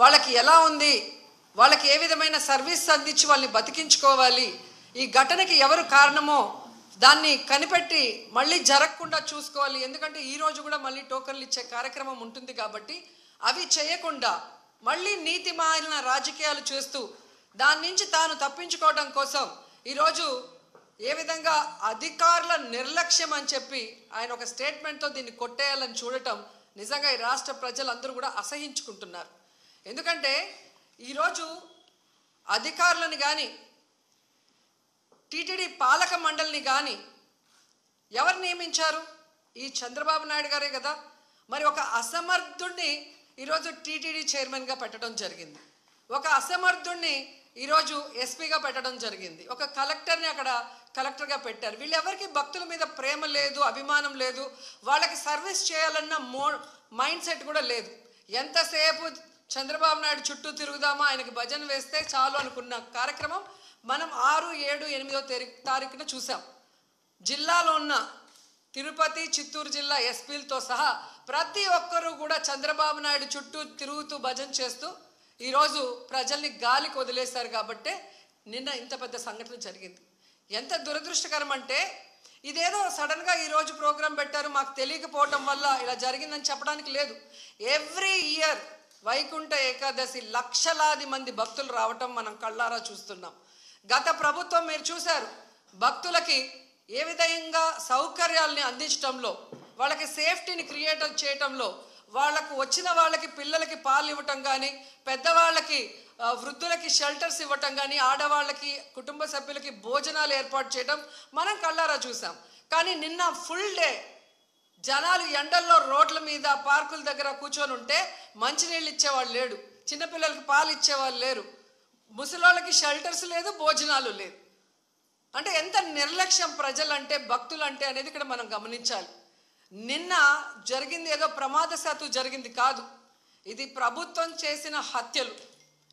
వాళ్ళకి ఎలా ఉంది, వాళ్ళకి ఏ విధమైన సర్వీస్ అందించి వాళ్ళని బతికించుకోవాలి, ఈ ఘటనకి ఎవరు కారణమో దాన్ని కనిపెట్టి మళ్ళీ జరగకుండా చూసుకోవాలి. ఎందుకంటే ఈరోజు కూడా మళ్ళీ టోకన్లు ఇచ్చే కార్యక్రమం ఉంటుంది కాబట్టి అవి చేయకుండా మళ్ళీ నీతిమాలిన రాజకీయాలు చేస్తూ దాని నుంచి తాను తప్పించుకోవడం కోసం ఈరోజు ఏ విధంగా అధికారుల నిర్లక్ష్యం అని చెప్పి ఆయన ఒక స్టేట్మెంట్తో దీన్ని కొట్టేయాలని చూడటం నిజంగా ఈ రాష్ట్ర ప్రజలందరూ కూడా అసహించుకుంటున్నారు. ఎందుకంటే ఈరోజు అధికారులను కానీ టీటీడీ పాలక మండలిని కానీ ఎవరు నియమించారు? ఈ చంద్రబాబు నాయుడు గారే కదా. మరి ఒక అసమర్థుడిని ఈరోజు టీటీడీ చైర్మన్గా పెట్టడం జరిగింది, ఒక అసమర్థుడిని ఈరోజు ఎస్పీగా పెట్టడం జరిగింది, ఒక కలెక్టర్ని అక్కడ కలెక్టర్గా పెట్టారు. వీళ్ళెవరికి భక్తుల మీద ప్రేమ లేదు, అభిమానం లేదు, వాళ్ళకి సర్వీస్ చేయాలన్న మైండ్ సెట్ కూడా లేదు. ఎంతసేపు చంద్రబాబు నాయుడు చుట్టూ తిరుగుదామా, ఆయనకి భజన వేస్తే చాలు అనుకున్న కార్యక్రమం మనం 6, 7, 8వ తారీఖున చూసాం. జిల్లాలో ఉన్న తిరుపతి, చిత్తూరు జిల్లా ఎస్పీలతో సహా ప్రతి ఒక్కరూ కూడా చంద్రబాబు నాయుడు చుట్టూ తిరుగుతూ భజన చేస్తూ ఈరోజు ప్రజల్ని గాలికి వదిలేశారు. కాబట్టే నిన్న ఇంత పెద్ద సంఘటన జరిగింది. ఎంత దురదృష్టకరం అంటే ఇదేదో సడన్గా ఈరోజు ప్రోగ్రాం పెట్టారు, మాకు తెలియకపోవడం వల్ల ఇలా జరిగిందని చెప్పడానికి లేదు. ఎవ్రీ ఇయర్ వైకుంఠ ఏకాదశి లక్షలాది మంది భక్తులు రావటం మనం కళ్ళారా చూస్తున్నాం. గత ప్రభుత్వం మీరు చూశారు, భక్తులకి ఏ విధంగా సౌకర్యాలని అందించడంలో, వాళ్ళకి సేఫ్టీని క్రియేట్ చేయటంలో, వాళ్ళకు వచ్చిన వాళ్ళకి పిల్లలకి పాలు ఇవ్వటం కానీ, పెద్దవాళ్ళకి వృద్ధులకి షెల్టర్స్ ఇవ్వటం కానీ, ఆడవాళ్ళకి కుటుంబ సభ్యులకి భోజనాలు ఏర్పాటు చేయడం మనం కళ్ళారా చూసాం. కానీ నిన్న ఫుల్ డే జనాలు ఎండల్లో రోడ్ల మీద పార్కుల దగ్గర కూర్చొని ఉంటే మంచినీళ్ళు ఇచ్చేవాళ్ళు లేడు, చిన్నపిల్లలకి పాలు ఇచ్చేవాళ్ళు లేరు, ముసలోళ్ళకి షెల్టర్స్ లేదు, భోజనాలు లేదు. అంటే ఎంత నిర్లక్ష్యం ప్రజలంటే, భక్తులంటే అనేది ఇక్కడ మనం గమనించాలి. నిన్న జరిగింది ఏదో ప్రమాదశాత్తు జరిగింది కాదు, ఇది ప్రభుత్వం చేసిన హత్యలు.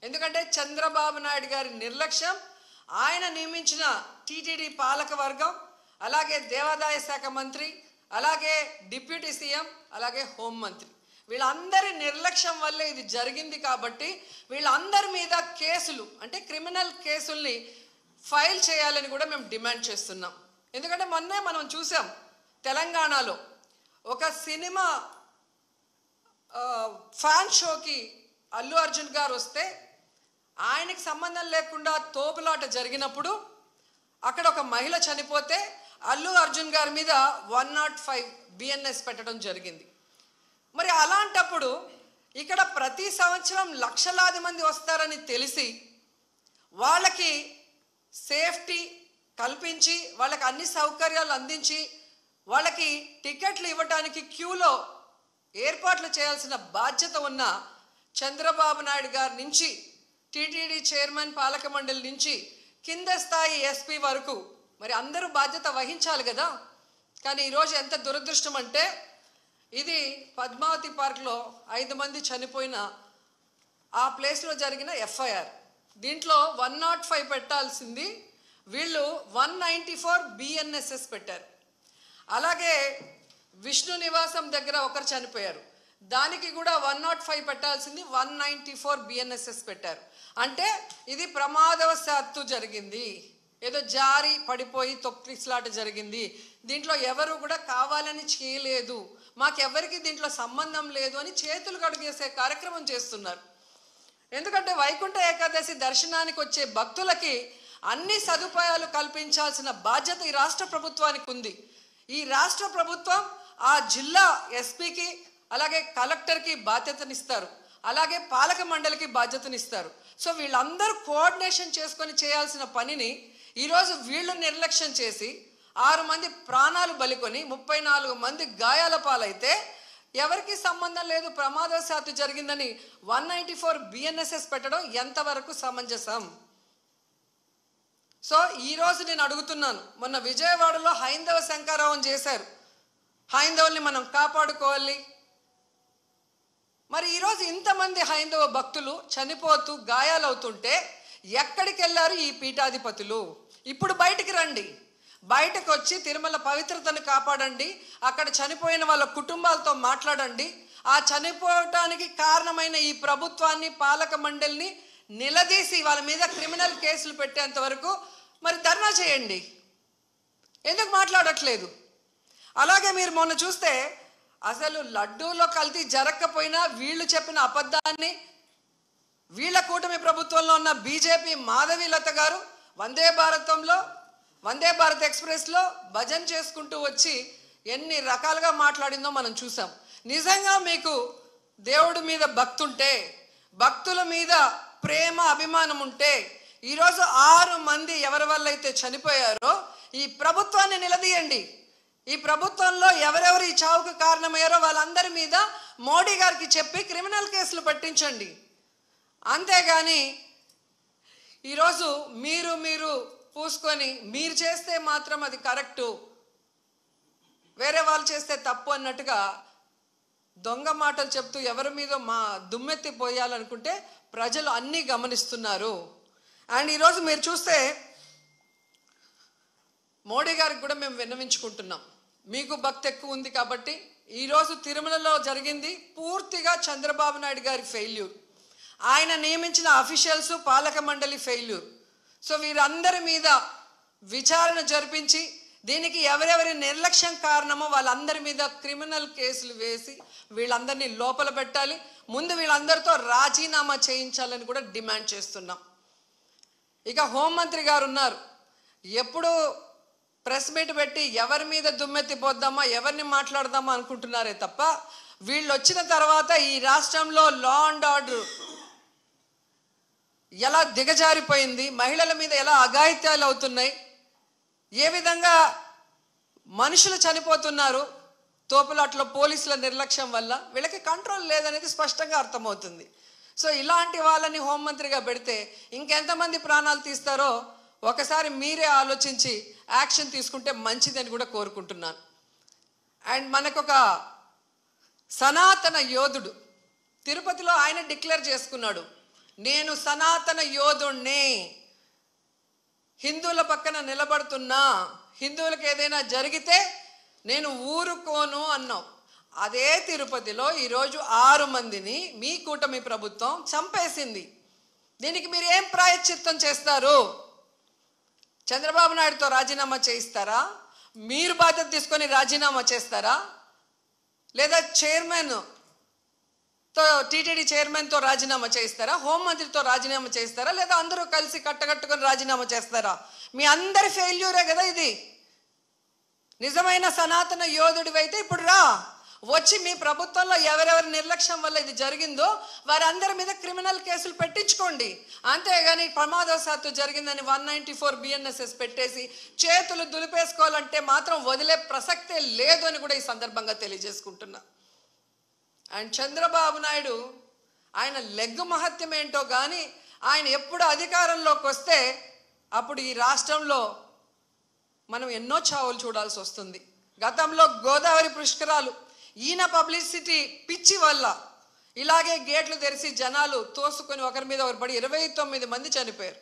ఎందుకంటే చంద్రబాబు నాయుడు గారి నిర్లక్ష్యం, ఆయన నియమించిన టీటీడీ పాలక వర్గం, అలాగే దేవాదాయ శాఖ మంత్రి, అలాగే డిప్యూటీ సీఎం, అలాగే హోంమంత్రి, వీళ్ళందరి నిర్లక్ష్యం వల్లే ఇది జరిగింది. కాబట్టి వీళ్ళందరి మీద కేసులు, అంటే క్రిమినల్ కేసుల్ని ఫైల్ చేయాలని కూడా మేము డిమాండ్ చేస్తున్నాం. ఎందుకంటే మొన్నే మనం చూసాం, తెలంగాణలో ఒక సినిమా ఫ్యాన్ షోకి అల్లు అర్జున్ గారు వస్తే ఆయనకి సంబంధం లేకుండా తోపులాట జరిగినప్పుడు అక్కడ ఒక మహిళ చనిపోతే అల్లు అర్జున్ గారి మీద 105 BNS పెట్టడం జరిగింది. మరి అలాంటప్పుడు ఇక్కడ ప్రతి సంవత్సరం లక్షలాది మంది వస్తారని తెలిసి వాళ్ళకి సేఫ్టీ కల్పించి, వాళ్ళకి అన్ని సౌకర్యాలు అందించి, వాళ్ళకి టికెట్లు ఇవ్వడానికి క్యూలో ఏర్పాట్లు చేయాల్సిన బాధ్యత ఉన్న చంద్రబాబు నాయుడు గారి నుంచి, టీటీడీ చైర్మన్ పాలక మండలి నుంచి కింద స్థాయి ఎస్పీ వరకు మరి అందరూ బాధ్యత వహించాలి కదా. కానీ ఈరోజు ఎంత దురదృష్టం అంటే, ఇది పద్మావతి పార్క్లో 5 మంది చనిపోయిన ఆ ప్లేస్లో జరిగిన FIR. దీంట్లో 105 పెట్టాల్సింది వీళ్ళు 194 BNSS పెట్టారు. అలాగే విష్ణు నివాసం దగ్గర ఒకరు చనిపోయారు, దానికి కూడా 105 పెట్టాల్సింది 194 BNSS పెట్టారు. అంటే ఇది ప్రమాదవశాత్తు జరిగింది, ఏదో జారి పడిపోయి తొక్కిసలాట జరిగింది, దీంట్లో ఎవరు కూడా కావాలని చేయలేదు, మాకెవరికి దీంట్లో సంబంధం లేదు అని చేతులు కడుగేసే కార్యక్రమం చేస్తున్నారు. ఎందుకంటే వైకుంఠ ఏకాదశి దర్శనానికి వచ్చే భక్తులకి అన్ని సదుపాయాలు కల్పించాల్సిన బాధ్యత ఈ రాష్ట్ర ప్రభుత్వానికి ఉంది. ఈ రాష్ట్ర ప్రభుత్వం ఆ జిల్లా ఎస్పీకి, అలాగే కలెక్టర్కి బాధ్యతనిస్తారు, అలాగే పాలక మండలికి బాధ్యతనిస్తారు. సో వీళ్ళందరూ కోఆర్డినేషన్ చేసుకొని చేయాల్సిన పనిని ఈరోజు వీళ్ళు నిర్లక్ష్యం చేసి 6 మంది ప్రాణాలు బలికొని 34 మంది గాయాల పాలైతే ఎవరికి సంబంధం లేదు, ప్రమాదవశాత్తు జరిగిందని 194 BNSS పెట్టడం ఎంతవరకు సమంజసం? సో ఈరోజు నేను అడుగుతున్నాను, మొన్న విజయవాడలో హైందవ శంకారావం చేశారు, హైందవుల్ని మనం కాపాడుకోవాలి. మరి ఈరోజు ఇంతమంది హైందవ భక్తులు చనిపోతూ గాయాలవుతుంటే ఎక్కడికి వెళ్ళారు ఈ పీఠాధిపతులు? ఇప్పుడు బయటికి రండి, బయటకు వచ్చి తిరుమల పవిత్రతను కాపాడండి, అక్కడ చనిపోయిన వాళ్ళ కుటుంబాలతో మాట్లాడండి, ఆ చనిపోవటానికి కారణమైన ఈ ప్రభుత్వాన్ని, పాలక మండలిని నిలదీసి వాళ్ళ మీద క్రిమినల్ కేసులు పెట్టేంత వరకు మరి ధర్నా చేయండి. ఎందుకు మాట్లాడట్లేదు? అలాగే మీరు మొన్న చూస్తే అసలు లడ్డూలో కల్తీ జరగకపోయినా వీళ్ళు చెప్పిన అబద్ధాన్ని వీళ్ళ కూటమి ప్రభుత్వంలో ఉన్న బీజేపీ మాధవీలత గారు వందే భారత్ ఎక్స్ప్రెస్లో భజన చేసుకుంటూ వచ్చి ఎన్ని రకాలుగా మాట్లాడిందో మనం చూసాం. నిజంగా మీకు దేవుడి మీద భక్తి ఉంటే, భక్తుల మీద ప్రేమ అభిమానం ఉంటే, ఈరోజు 6 మంది ఎవరి వల్ల అయితే చనిపోయారో ఈ ప్రభుత్వాన్ని నిలదీయండి. ఈ ప్రభుత్వంలో ఎవరెవరు ఈ చావుకు కారణమయ్యారో వాళ్ళందరి మీద మోడీ గారికి చెప్పి క్రిమినల్ కేసులు పట్టించండి. అంతేగాని ఈరోజు మీరు పూసుకొని మీరు చేస్తే మాత్రం అది కరెక్టు, వేరే వాళ్ళు చేస్తే తప్పు అన్నట్టుగా దొంగ మాటలు చెప్తూ ఎవరి మీద మా దుమ్మెత్తి పోయాలనుకుంటే ప్రజలు అన్నీ గమనిస్తున్నారు. అండ్ ఈరోజు మీరు చూస్తే మోడీ గారికి కూడా మేము విన్నవించుకుంటున్నాం. మీకు భక్తి ఎక్కువ ఉంది కాబట్టి ఈరోజు తిరుమలలో జరిగింది పూర్తిగా చంద్రబాబు నాయుడు గారి ఫెయిల్యూర్. ఆయన నియమించిన అఫీషియల్స్, పాలక మండలి ఫెయిల్యూర్. సో వీరందరి మీద విచారణ జరిపించి దీనికి ఎవరెవరి నిర్లక్ష్యం కారణమో వాళ్ళందరి మీద క్రిమినల్ కేసులు వేసి వీళ్ళందరినీ లోపల పెట్టాలి. ముందు వీళ్ళందరితో రాజీనామా చేయించాలని కూడా డిమాండ్ చేస్తున్నాం. ఇక హోంమంత్రి గారు ఉన్నారు, ఎప్పుడు ప్రెస్ మీట్ పెట్టి ఎవరి మీద దుమ్మెత్తి పోద్దామా, ఎవరిని మాట్లాడదామా అనుకుంటున్నారే తప్ప వీళ్ళు వచ్చిన తర్వాత ఈ రాష్ట్రంలో లా అండ్ ఆర్డర్ ఎలా దిగజారిపోయింది, మహిళల మీద ఎలా అఘాయిత్యాలు అవుతున్నాయి, ఏ విధంగా మనుషులు చనిపోతున్నారు తోపులాట్లో పోలీసుల నిర్లక్ష్యం వల్ల, వీళ్ళకి కంట్రోల్ లేదనేది స్పష్టంగా అర్థమవుతుంది. సో ఇలాంటి వాళ్ళని హోంమంత్రిగా పెడితే ఇంకెంతమంది ప్రాణాలు తీస్తారో ఒకసారి మీరే ఆలోచించి యాక్షన్ తీసుకుంటే మంచిదని కూడా కోరుకుంటున్నాను. అండ్ మనకొక సనాతన యోధుడు తిరుపతిలో ఆయన డిక్లేర్ చేసుకున్నాడు, నేను సనాతన యోధుణ్ణి, హిందువుల పక్కన నిలబడుతున్నా, హిందువులకు ఏదైనా జరిగితే నేను ఊరుకోను అన్నావు. అదే తిరుపతిలో ఈరోజు 6 మందిని మీ కూటమి ప్రభుత్వం చంపేసింది. దీనికి మీరు ఏం ప్రాయశ్చిత్తం చేస్తారు? చంద్రబాబు నాయుడుతో రాజీనామా చేయిస్తారా? మీరు బాధ్యత తీసుకొని రాజీనామా చేస్తారా? లేదా టీటీడీ చైర్మన్తో రాజీనామా చేయిస్తారా? హోంమంత్రితో రాజీనామా చేయిస్తారా? లేదా అందరూ కలిసి కట్టకట్టుకొని రాజీనామా చేస్తారా? మీ అందరి ఫెయిల్యూరే కదా ఇది. నిజమైన సనాతన యోధుడివైతే ఇప్పుడు రా, వచ్చి మీ ప్రభుత్వంలో ఎవరెవరి నిర్లక్ష్యం వల్ల ఇది జరిగిందో వారందరి మీద క్రిమినల్ కేసులు పెట్టించుకోండి. అంతేగాని ప్రమాదవశాత్తు జరిగిందని 194 BNSS పెట్టేసి చేతులు దులిపేసుకోవాలంటే మాత్రం వదిలే ప్రసక్తే లేదు అని కూడా ఈ సందర్భంగా తెలియజేసుకుంటున్నా. అండ్ చంద్రబాబు నాయుడు ఆయన లెగ్గు మహత్యం ఏంటో కానీ ఆయన ఎప్పుడు అధికారంలోకి వస్తే అప్పుడు ఈ రాష్ట్రంలో మనం ఎన్నో చావులు చూడాల్సి వస్తుంది. గతంలో గోదావరి పుష్కరాలు ఈయన పబ్లిసిటీ పిచ్చి వల్ల ఇలాగే గేట్లు తెరిచి జనాలు తోసుకొని ఒకరి మీద ఒకరు పడి 29 మంది చనిపోయారు.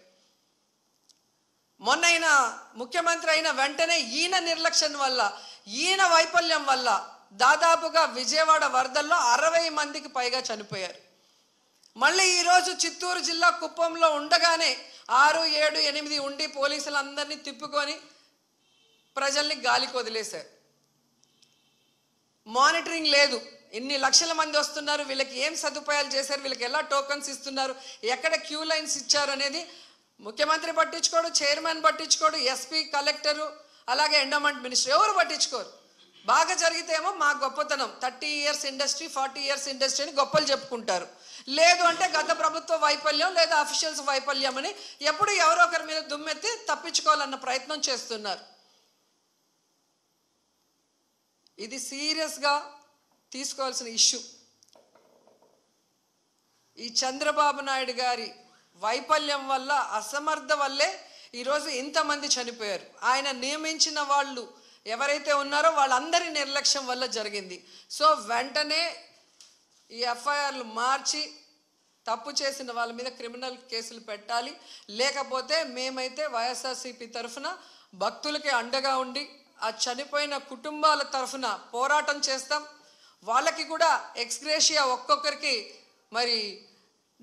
మొన్న ముఖ్యమంత్రి అయిన వెంటనే ఈయన నిర్లక్ష్యం వల్ల, ఈయన వైఫల్యం వల్ల దాదాపుగా విజయవాడ వరదల్లో 60 మందికి పైగా చనిపోయారు. మళ్ళీ ఈరోజు చిత్తూరు జిల్లా కుప్పంలో ఉండగానే 6, 7, 8 ఉండి పోలీసులందరినీ తిప్పుకొని ప్రజల్ని గాలికి వదిలేశారు. మానిటరింగ్ లేదు. ఇన్ని లక్షల మంది వస్తున్నారు, వీళ్ళకి ఏం సదుపాయాలు చేశారు, వీళ్ళకి ఎలా టోకన్స్ ఇస్తున్నారు, ఎక్కడ క్యూ లైన్స్ ఇచ్చారు అనేది ముఖ్యమంత్రి పట్టించుకోడు, చైర్మన్ పట్టించుకోడు, ఎస్పీ, కలెక్టరు, అలాగే ఎండోమెంట్ మినిస్టర్ ఎవరు పట్టించుకోరు. బాగా జరిగితేమో మా గొప్పతనం 30 years ఇండస్ట్రీ, 40 years ఇండస్ట్రీ అని గొప్పలు చెప్పుకుంటారు. లేదు అంటే గత ప్రభుత్వ వైఫల్యం లేదా అఫీషియల్స్ వైఫల్యం అని ఎప్పుడు ఎవరో ఒకరి మీద దుమ్మెత్తి తప్పించుకోవాలన్న ప్రయత్నం చేస్తున్నారు. ఇది సీరియస్గా తీసుకోవాల్సిన ఇష్యూ. ఈ చంద్రబాబు నాయుడు గారి వైఫల్యం వల్ల, అసమర్థ వల్లే ఈరోజు ఇంతమంది చనిపోయారు. ఆయన నియమించిన వాళ్ళు ఎవరైతే ఉన్నారో వాళ్ళందరి నిర్లక్ష్యం వల్ల జరిగింది. సో వెంటనే ఈ ఎఫ్ఐఆర్లు మార్చి తప్పు చేసిన వాళ్ళ మీద క్రిమినల్ కేసులు పెట్టాలి. లేకపోతే మేమైతే వైఎస్ఆర్సీపీ తరఫున భక్తులకి అండగా ఉండి ఆ చనిపోయిన కుటుంబాల తరఫున పోరాటం చేస్తాం. వాళ్ళకి కూడా ఎక్స్గ్రేషియా ఒక్కొక్కరికి మరి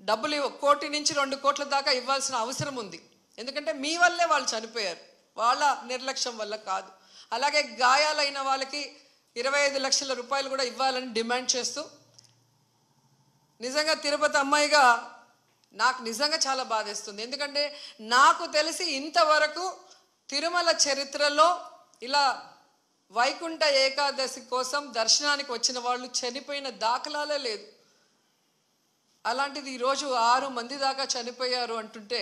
డబ్బులు 1 కోటి నుంచి 2 కోట్ల దాకా ఇవ్వాల్సిన అవసరం ఉంది. ఎందుకంటే మీ వల్లే వాళ్ళు చనిపోయారు, వాళ్ళ నిర్లక్ష్యం వల్ల కాదు. అలాగే గాయాలైన వాళ్ళకి 25 లక్షల రూపాయలు కూడా ఇవ్వాలని డిమాండ్ చేస్తూ, నిజంగా తిరుపతి అమ్మాయిగా నాకు నిజంగా చాలా బాధేస్తుంది. ఎందుకంటే నాకు తెలిసి ఇంతవరకు తిరుమల చరిత్రలో ఇలా వైకుంఠ ఏకాదశి కోసం దర్శనానికి వచ్చిన వాళ్ళు చనిపోయిన దాఖలాలే లేదు. అలాంటిది ఈరోజు 6 మంది దాకా చనిపోయారు అంటుంటే,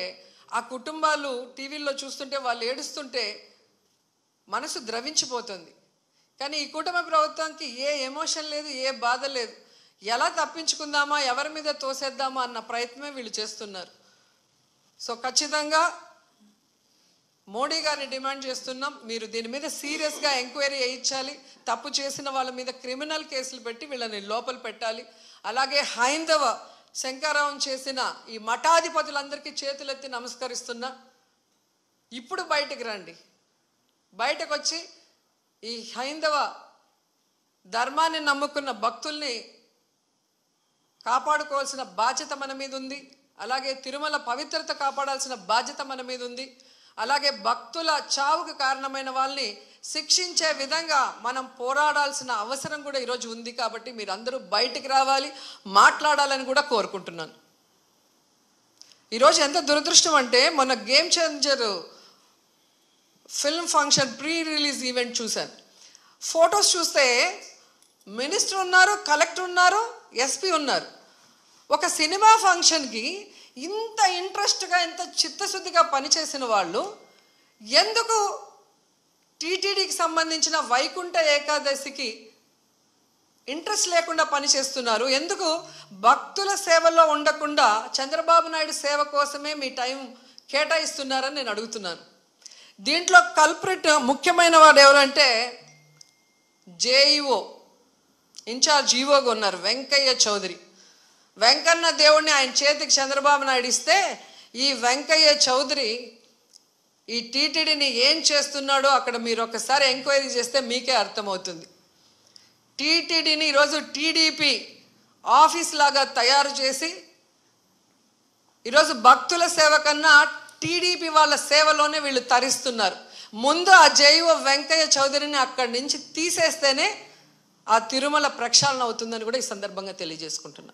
ఆ కుటుంబాలు టీవీల్లో చూస్తుంటే వాళ్ళు ఏడుస్తుంటే మనసు ద్రవించిపోతుంది. కానీ ఈ కుటుంబ ప్రభుత్వానికి ఏ ఎమోషన్ లేదు, ఏ బాధ లేదు. ఎలా తప్పించుకుందామా, ఎవరి మీద తోసేద్దామా అన్న ప్రయత్నమే వీళ్ళు చేస్తున్నారు. సో ఖచ్చితంగా మోడీ గారిని డిమాండ్ చేస్తున్నాం, మీరు దీని మీద సీరియస్గా ఎంక్వైరీ చేయించాలి. తప్పు చేసిన వాళ్ళ మీద క్రిమినల్ కేసులు పెట్టి వీళ్ళని లోపల పెట్టాలి. అలాగే హైందవ శంకరావం చేసిన ఈ మఠాధిపతులందరికీ చేతులెత్తి నమస్కరిస్తున్నా, ఇప్పుడు బయటకు రండి. బయటకు వచ్చి ఈ హైందవ ధర్మాన్ని నమ్ముకున్న భక్తుల్ని కాపాడుకోవాల్సిన బాధ్యత మన మీద ఉంది. అలాగే తిరుమల పవిత్రత కాపాడాల్సిన బాధ్యత మన మీద ఉంది. అలాగే భక్తుల చావుకు కారణమైన వాళ్ళని శిక్షించే విధంగా మనం పోరాడాల్సిన అవసరం కూడా ఈరోజు ఉంది. కాబట్టి మీరందరూ బయటికి రావాలి, మాట్లాడాలని కూడా కోరుకుంటున్నాను. ఈరోజు ఎంత దురదృష్టం అంటే, మొన్న game changer film function pre release event చూశాను. ఫొటోస్ చూస్తే మినిస్టర్ ఉన్నారు, కలెక్టర్ ఉన్నారు, ఎస్పీ ఉన్నారు. ఒక సినిమా ఫంక్షన్కి ఇంత ఇంట్రెస్ట్గా, ఇంత చిత్తశుద్ధిగా పనిచేసిన వాళ్ళు ఎందుకు టీటీడీకి సంబంధించిన వైకుంఠ ఏకాదశికి ఇంట్రెస్ట్ లేకుండా పనిచేస్తున్నారు? ఎందుకు భక్తుల సేవలో ఉండకుండా చంద్రబాబు నాయుడు సేవ కోసమే మీ టైం కేటాయిస్తున్నారని నేను అడుగుతున్నాను. దీంట్లో కల్ప్రిట్ ముఖ్యమైన వాడు ఎవరంటే జేఈఓ ఇన్ఛార్జ్ ఈవోగా ఉన్నారు వెంకయ్య చౌదరి. వెంకన్న దేవుడిని ఆయన చేతికి చంద్రబాబు నాయుడు ఇస్తే, ఈ వెంకయ్య చౌదరి ఈ టీటీడీని ఏం చేస్తున్నాడో అక్కడ మీరు ఒకసారి ఎంక్వైరీ చేస్తే మీకే అర్థమవుతుంది. టీటీడీని ఈరోజు టీడీపీ ఆఫీస్ లాగా తయారు చేసి ఈరోజు భక్తుల సేవ కన్నా టీడీపీ వాళ్ళ సేవలోనే వీళ్ళు తరిస్తున్నారు. ముందు ఆ జైవ వెంకయ్య చౌదరిని అక్కడి నుంచి తీసేస్తేనే ఆ తిరుమల ప్రక్షాళన అవుతుందని కూడా ఈ సందర్భంగా తెలియజేసుకుంటున్నా.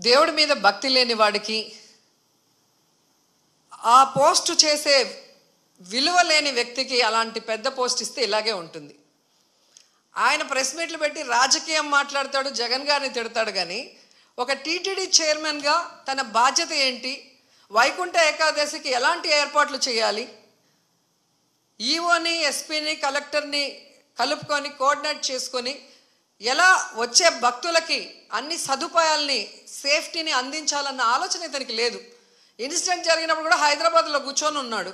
దేవుడి మీద భక్తి లేని వాడికి ఆ పోస్ట్ చేసే విలువ లేని వ్యక్తికి అలాంటి పెద్ద పోస్ట్ ఇస్తే ఇలాగే ఉంటుంది. ఆయన ప్రెస్ మీట్లు పెట్టి రాజకీయం మాట్లాడతాడు, జగన్ గారిని తిడతాడు. కానీ ఒక టీటీడీ చైర్మన్గా తన బాధ్యత ఏంటి, వైకుంఠ ఏకాదశికి ఎలాంటి ఏర్పాట్లు చేయాలి, ఈఓని, ఎస్పీని, కలెక్టర్ని కలుపుకొని కోఆర్డినేట్ చేసుకొని ఎలా వచ్చే భక్తులకి అన్ని సదుపాయాల్ని, సేఫ్టీని అందించాలన్న ఆలోచన ఇతనికి లేదు. ఇన్సిడెంట్ జరిగినప్పుడు కూడా హైదరాబాద్లో కూర్చొని ఉన్నాడు.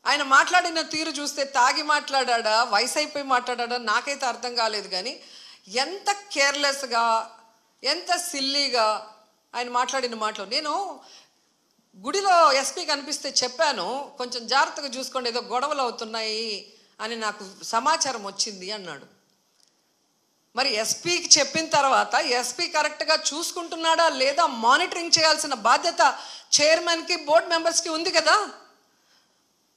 ఆయన మాట్లాడిన తీరు చూస్తే తాగి మాట్లాడా, వయసు అయిపోయి మాట్లాడా నాకైతే అర్థం కాలేదు. కానీ ఎంత కేర్లెస్గా, ఎంత సిల్లీగా ఆయన మాట్లాడిన మాటలు. నేను గుడిలో ఎస్పీ కనిపిస్తే చెప్పాను, కొంచెం జాగ్రత్తగా చూసుకోండి, ఏదో గొడవలు అవుతున్నాయి అని నాకు సమాచారం వచ్చింది అన్నాడు. మరి ఎస్పీకి చెప్పిన తర్వాత ఎస్పీ కరెక్ట్గా చూసుకుంటున్నాడా లేదా మానిటరింగ్ చేయాల్సిన బాధ్యత చైర్మన్కి, బోర్డు మెంబర్స్కి ఉంది కదా.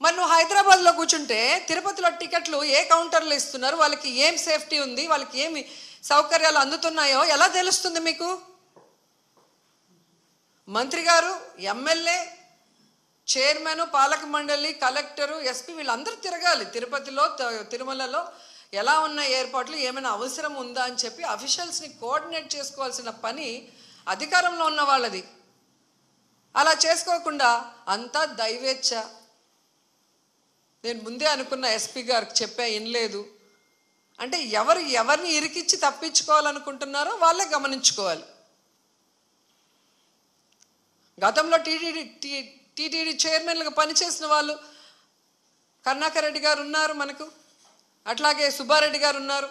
మరి నువ్వు హైదరాబాద్లో కూర్చుంటే తిరుపతిలో టికెట్లు ఏ కౌంటర్లో ఇస్తున్నారు, వాళ్ళకి ఏం సేఫ్టీ ఉంది, వాళ్ళకి ఏమి సౌకర్యాలు అందుతున్నాయో ఎలా తెలుస్తుంది మీకు? మంత్రి గారు, ఎమ్మెల్యే, చైర్మన్, పాలక మండలి, కలెక్టరు, ఎస్పీ వీళ్ళందరూ తిరగాలి. తిరుపతిలో, తిరుమలలో ఎలా ఉన్న ఏర్పాట్లు, ఏమైనా అవసరం ఉందా అని చెప్పి అఫీషియల్స్ని కోఆర్డినేట్ చేసుకోవాల్సిన పని అధికారంలో ఉన్న వాళ్ళది. అలా చేసుకోకుండా అంతా దైవేచ్ఛ. నేను ముందే అనుకున్న, ఎస్పీ గారికి చెప్పా, వినలేదు అంటే ఎవరిని ఇరికిచ్చి తప్పించుకోవాలనుకుంటున్నారో వాళ్ళే గమనించుకోవాలి. గతంలో టీటీడీ చైర్మన్లుగా పనిచేసిన వాళ్ళు కరుణాకర్ రెడ్డి గారు ఉన్నారు మనకు, అట్లాగే సుబ్బారెడ్డి గారు ఉన్నారు.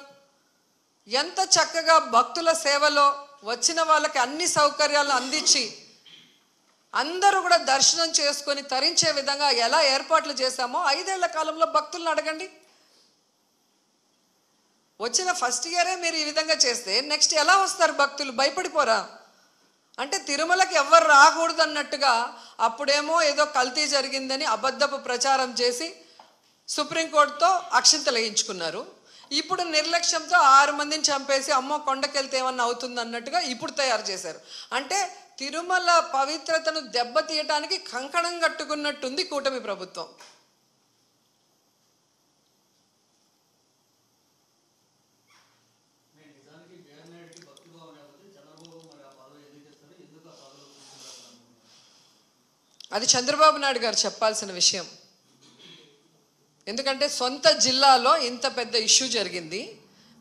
ఎంత చక్కగా భక్తుల సేవలో వచ్చిన వాళ్ళకి అన్ని సౌకర్యాలు అందించి అందరూ కూడా దర్శనం చేసుకొని తరించే విధంగా ఎలా ఏర్పాట్లు చేశామో 5 ఏళ్ల కాలంలో భక్తులను అడగండి. వచ్చిన ఫస్ట్ ఇయరే మీరు ఈ విధంగా చేస్తే నెక్స్ట్ ఎలా వస్తారు భక్తులు? భయపడిపోరా? అంటే తిరుమలకి ఎవ్వరు రాకూడదు అన్నట్టుగా అప్పుడేమో ఏదో కల్తీ జరిగిందని అబద్ధపు ప్రచారం చేసి సుప్రీంకోర్టుతో అక్షింతలు వేయించుకున్నారు. ఇప్పుడు నిర్లక్ష్యంతో 6 మందిని చంపేసి అమ్మో కొండకెళ్తే ఏమన్నా అవుతుంది అన్నట్టుగా ఇప్పుడు తయారు చేశారు. అంటే తిరుమల పవిత్రతను దెబ్బతీయటానికి కంకణం కట్టుకున్నట్టుంది కూటమి ప్రభుత్వం. అది చంద్రబాబు నాయుడు గారు చెప్పాల్సిన విషయం. ఎందుకంటే సొంత జిల్లాలో ఇంత పెద్ద ఇష్యూ జరిగింది.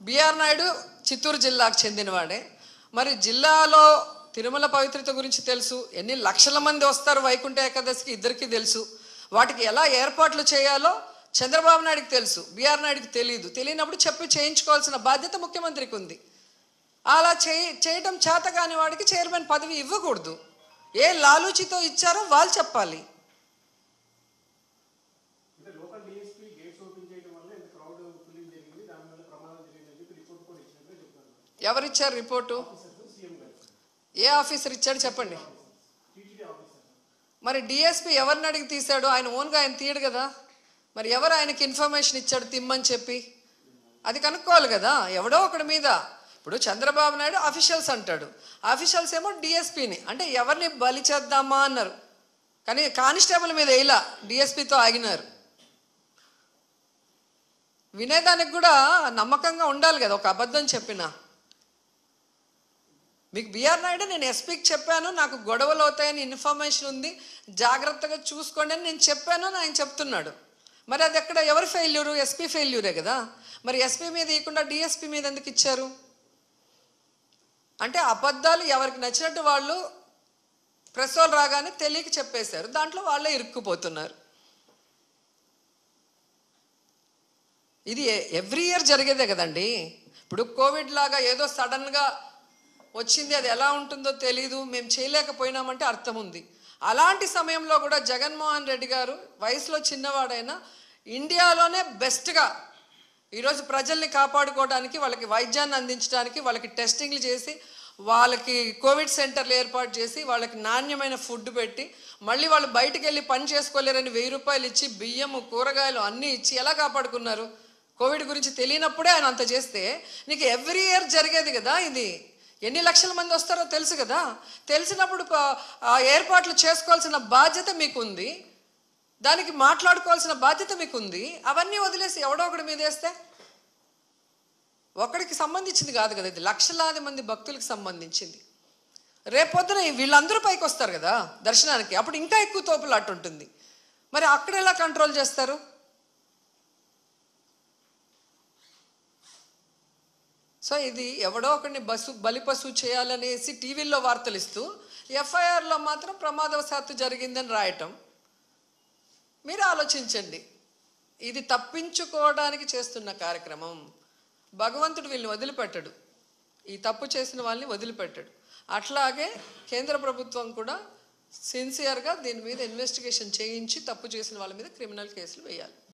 బిఆర్ నాయుడు చిత్తూరు జిల్లాకు చెందినవాడే. మరి జిల్లాలో తిరుమల పవిత్రత గురించి తెలుసు. ఎన్ని లక్షల మంది వస్తారు వైకుంఠ ఏకాదశికి ఇద్దరికీ తెలుసు. వాటికి ఎలా ఏర్పాట్లు చేయాలో చంద్రబాబు నాయుడికి తెలుసు, బిఆర్ నాయుడికి తెలియదు. తెలియనప్పుడు చెప్పి చేయించుకోవాల్సిన బాధ్యత ముఖ్యమంత్రికి ఉంది. అలా చేయడం చేత కాని వాడికి చైర్మన్ పదవి ఇవ్వకూడదు. ఏ లాలూచితో ఇచ్చారో వాళ్ళు చెప్పాలి. ఎవరిచ్చారు రిపోర్టు? ఏ ఆఫీసర్ ఇచ్చాడు చెప్పండి. మరి డిఎస్పీ ఎవరిని అడిగి తీశాడు? ఆయన ఓన్గా ఆయన తీయడు కదా. మరి ఎవరు ఆయనకి ఇన్ఫర్మేషన్ ఇచ్చాడు తిమ్మని చెప్పి? అది కనుక్కోవాలి కదా ఎవడో ఒకటి మీద. ఇప్పుడు చంద్రబాబు నాయుడు అఫీషియల్స్ అంటాడు, అఫీషియల్స్ ఏమో డిఎస్పీని. అంటే ఎవరిని బలి చేద్దామా అన్నారు, కానీ కానిస్టేబుల్ మీద ఇలా డిఎస్పీతో ఆగినారు. వినేదానికి కూడా నమ్మకంగా ఉండాలి కదా. ఒక అబద్ధం చెప్పినా మీకు బిఆర్ నాయుడు నేను ఎస్పీకి చెప్పాను, నాకు గొడవలు అవుతాయని ఇన్ఫర్మేషన్ ఉంది, జాగ్రత్తగా చూసుకోండి అని నేను చెప్పాను అని ఆయన చెప్తున్నాడు. మరి అది ఎక్కడ ఎవరి ఫెయిల్యూరు? ఎస్పీ ఫెయిల్యూరే కదా. మరి ఎస్పీ మీద ఇవ్వకుండా డిఎస్పీ మీద ఎందుకు ఇచ్చారు? అంటే అబద్ధాలు ఎవరికి నచ్చినట్టు వాళ్ళు ప్రెస్ వాళ్ళు రాగానే తెలియక చెప్పేశారు, దాంట్లో వాళ్ళే ఇరుక్కుపోతున్నారు. ఇది ఎవ్రీ ఇయర్ జరిగేదే కదండి. ఇప్పుడు కోవిడ్ లాగా ఏదో సడన్గా వచ్చింది, అది ఎలా ఉంటుందో తెలీదు, మేము చేయలేకపోయినామంటే అర్థం ఉంది. అలాంటి సమయంలో కూడా జగన్మోహన్ రెడ్డి గారు వయసులో చిన్నవాడైనా ఇండియాలోనే బెస్ట్గా ఈరోజు ప్రజల్ని కాపాడుకోవడానికి, వాళ్ళకి వైద్యాన్ని అందించడానికి, వాళ్ళకి టెస్టింగ్లు చేసి, వాళ్ళకి కోవిడ్ సెంటర్లు ఏర్పాటు చేసి, వాళ్ళకి నాణ్యమైన ఫుడ్ పెట్టి, మళ్ళీ వాళ్ళు బయటికి వెళ్ళి పని చేసుకోలేరని 1000 రూపాయలు ఇచ్చి బియ్యము కూరగాయలు అన్నీ ఇచ్చి ఎలా కాపాడుకున్నారు? కోవిడ్ గురించి తెలియనప్పుడే ఆయన అంత చేస్తే నీకు ఎవ్రీ ఇయర్ జరిగేది కదా ఇది. ఎన్ని లక్షల మంది వస్తారో తెలుసు కదా. తెలిసినప్పుడు ఏర్పాట్లు చేసుకోవాల్సిన బాధ్యత మీకుంది, దానికి మాట్లాడుకోవాల్సిన బాధ్యత మీకుంది. అవన్నీ వదిలేసి ఎవడో ఒకటి మీద వేస్తే ఒకడికి సంబంధించింది కాదు కదా, ఇది లక్షలాది మంది భక్తులకు సంబంధించింది. రేపొద్దున వీళ్ళందరూ పైకి వస్తారు కదా దర్శనానికి, అప్పుడు ఇంకా ఎక్కువ తోపులాట ఉంటుంది. మరి అక్కడ ఎలా కంట్రోల్ చేస్తారు? సో ఇది ఎవడో ఒకరిని బలిపశు చేయాలనేసి టీవీల్లో వార్తలు ఇస్తూ ఎఫ్ఐఆర్లో మాత్రం ప్రమాదవశాత్తు జరిగిందని రాయటం. మీరు ఆలోచించండి, ఇది తప్పించుకోవడానికి చేస్తున్న కార్యక్రమం. భగవంతుడు వీళ్ళని వదిలిపెట్టడు, ఈ తప్పు చేసిన వాళ్ళని వదిలిపెట్టడు. అట్లాగే కేంద్ర ప్రభుత్వం కూడా సిన్సియర్గా దీని మీద ఇన్వెస్టిగేషన్ చేయించి తప్పు చేసిన వాళ్ళ మీద క్రిమినల్ కేసులు వేయాలి.